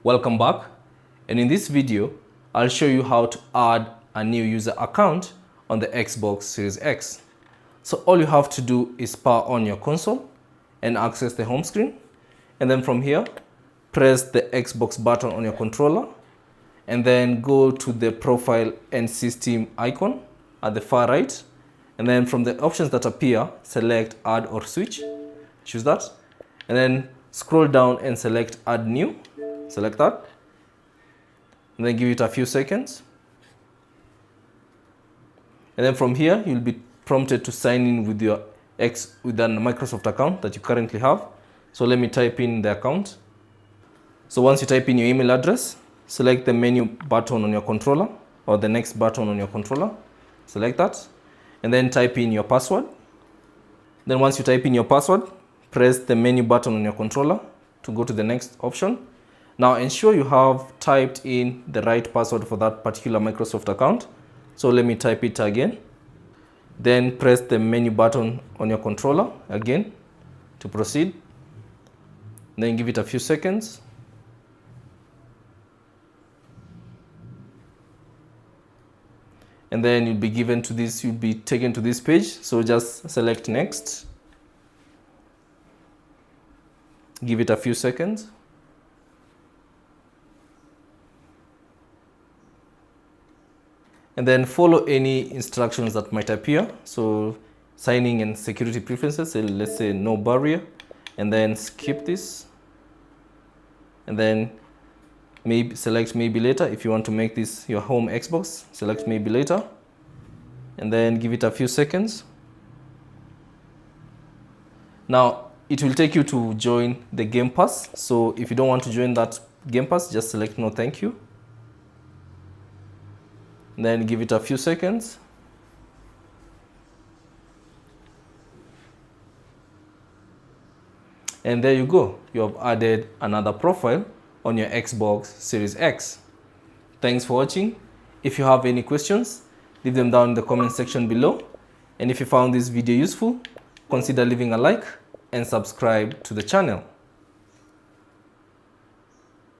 Welcome back, and in this video I'll show you how to add a new user account on the Xbox Series X. So all you have to do is power on your console and access the home screen, and then from here press the Xbox button on your controller and then go to the profile and system icon at the far right, and then from the options that appear select add or switch, choose that, and then scroll down and select add new. Select that, and then give it a few seconds. And then from here, you'll be prompted to sign in with your with a Microsoft account that you currently have. So let me type in the account. So once you type in your email address, select the menu button on your controller or the next button on your controller. Select that, and then type in your password. Then once you type in your password, press the menu button on your controller to go to the next option. Now ensure you have typed in the right password for that particular Microsoft account. So let me type it again. Then press the menu button on your controller again to proceed. Then give it a few seconds. And then you'll be taken to this page. So just select next. Give it a few seconds. And then follow any instructions that might appear. So signing and security preferences, so let's say no barrier, and then skip this, and then select maybe later. If you want to make this your home Xbox, select maybe later, and then give it a few seconds. Now it will take you to join the Game Pass. So if you don't want to join that Game Pass, just select no thank you. Then give it a few seconds. And there you go. You have added another profile on your Xbox Series X. Thanks for watching. If you have any questions, leave them down in the comment section below. And if you found this video useful, consider leaving a like and subscribe to the channel.